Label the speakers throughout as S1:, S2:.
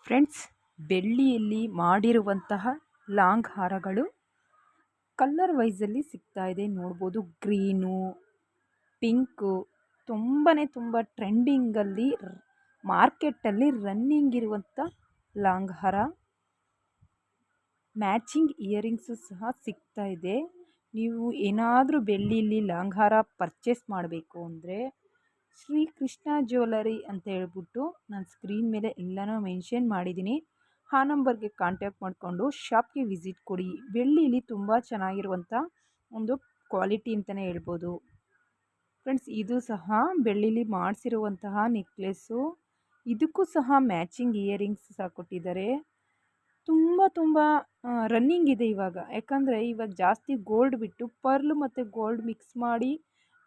S1: Friends, ಬೆಳ್ಳಿಯಲ್ಲಿ ಮಾಡಿರುವಂತಹ long ಹಾರಗಳು colour ವೈಸಲ್ಲಿ ಸಿಗ್ತಾ ಇದೆ. ನೋಡ್ಬೋದು, ಗ್ರೀನು, ಪಿಂಕು, ತುಂಬ ಟ್ರೆಂಡಿಂಗಲ್ಲಿ ಮಾರ್ಕೆಟಲ್ಲಿ ರನ್ನಿಂಗ್ ಇರುವಂಥ ಲಾಂಗ್ ಹಾರ. ಮ್ಯಾಚಿಂಗ್ ಇಯರಿಂಗ್ಸು ಸಹ ಸಿಗ್ತಾ ಇದೆ. ನೀವು ಏನಾದರೂ ಬೆಳ್ಳಿಯಲ್ಲಿ ಲಾಂಗ್ ಹಾರ ಪರ್ಚೇಸ್ ಮಾಡಬೇಕು ಅಂದರೆ ಶ್ರೀ ಕೃಷ್ಣ ಜ್ಯುವೆಲರಿ ಅಂತ ಹೇಳ್ಬಿಟ್ಟು ನಾನು ಸ್ಕ್ರೀನ್ ಮೇಲೆ ಎಲ್ಲನೂ ಮೆನ್ಷನ್ ಮಾಡಿದ್ದೀನಿ. ಆ ನಂಬರ್ಗೆ ಕಾಂಟ್ಯಾಕ್ಟ್ ಮಾಡಿಕೊಂಡು ಶಾಪ್ಗೆ ವಿಸಿಟ್ ಕೊಡಿ. ಬೆಳ್ಳಿಲಿ ತುಂಬ ಚೆನ್ನಾಗಿರುವಂಥ ಒಂದು ಕ್ವಾಲಿಟಿ ಅಂತಲೇ ಹೇಳ್ಬೋದು. ಫ್ರೆಂಡ್ಸ್, ಇದು ಸಹ ಬೆಳ್ಳಿಲಿ ಮಾಡಿಸಿರುವಂತಹ ನೆಕ್ಲೆಸ್ಸು. ಇದಕ್ಕೂ ಸಹ ಮ್ಯಾಚಿಂಗ್ ಇಯರಿಂಗ್ಸ್ ಸಹ ಕೊಟ್ಟಿದ್ದಾರೆ. ತುಂಬ ರನ್ನಿಂಗ್ ಇದೆ ಇವಾಗ. ಯಾಕಂದರೆ ಇವಾಗ ಜಾಸ್ತಿ ಗೋಲ್ಡ್ ಬಿಟ್ಟು ಪರ್ಲ್ ಮತ್ತು ಗೋಲ್ಡ್ ಮಿಕ್ಸ್ ಮಾಡಿ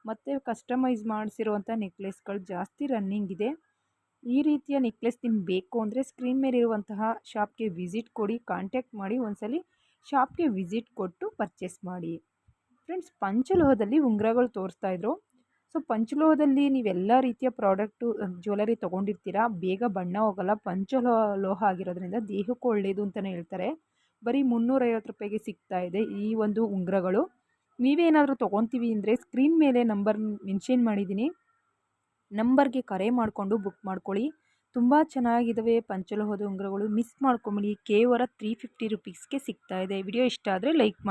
S1: ಮತ್ತು ಕಸ್ಟಮೈಸ್ ಮಾಡಿಸಿರುವಂಥ ನೆಕ್ಲೆಸ್ಗಳು ಜಾಸ್ತಿ ರನ್ನಿಂಗ್ ಇದೆ. ಈ ರೀತಿಯ ನೆಕ್ಲೆಸ್ ನಿಮ್ಗೆ ಬೇಕು ಅಂದರೆ ಸ್ಕ್ರೀನ್ ಮೇಲೆ ಇರುವಂತಹ ಶಾಪ್ಗೆ ವಿಸಿಟ್ ಕೊಡಿ, ಕಾಂಟ್ಯಾಕ್ಟ್ ಮಾಡಿ, ಒಂದ್ಸಲಿ ಶಾಪ್ಗೆ ವಿಸಿಟ್ ಕೊಟ್ಟು ಪರ್ಚೇಸ್ ಮಾಡಿ. ಫ್ರೆಂಡ್ಸ್, ಪಂಚಲೋಹದಲ್ಲಿ ಉಂಗುರಗಳು ತೋರಿಸ್ತಾ ಇದ್ರು. ಸೊ ಪಂಚಲೋಹದಲ್ಲಿ ನೀವೆಲ್ಲ ರೀತಿಯ ಪ್ರಾಡಕ್ಟು ಜ್ಯುವೆಲರಿ ತೊಗೊಂಡಿರ್ತೀರ, ಬೇಗ ಬಣ್ಣ ಹೋಗಲ್ಲ. ಲೋಹ ಆಗಿರೋದ್ರಿಂದ ದೇಹಕ್ಕೂ ಒಳ್ಳೆಯದು ಅಂತಲೇ ಹೇಳ್ತಾರೆ. ಬರೀ 350 ರೂಪಾಯಿಗೆ ಸಿಗ್ತಾ ಇದೆ ಈ ಒಂದು ಉಂಗುರಗಳು. ನೀವೇನಾದರೂ ತೊಗೊತೀವಿ ಅಂದರೆ ಸ್ಕ್ರೀನ್ ಮೇಲೆ ನಂಬರ್ ಮೆನ್ಷನ್ ಮಾಡಿದ್ದೀನಿ, ನಂಬರ್ಗೆ ಕರೆ ಮಾಡಿಕೊಂಡು ಬುಕ್ ಮಾಡ್ಕೊಳ್ಳಿ. ತುಂಬ ಚೆನ್ನಾಗಿದ್ದಾವೆ ಪಂಚಲೋಹದ ಉಂಗುರಗಳು. ಮಿಸ್ ಮಾಡ್ಕೊಂಬಿಡಿ. ಕೇವಲ 350 ರುಪೀಸ್ಗೆ ಸಿಗ್ತಾ ಇದೆ. ವಿಡಿಯೋ ಇಷ್ಟ ಆದರೆ ಲೈಕ್ ಮಾಡಿ.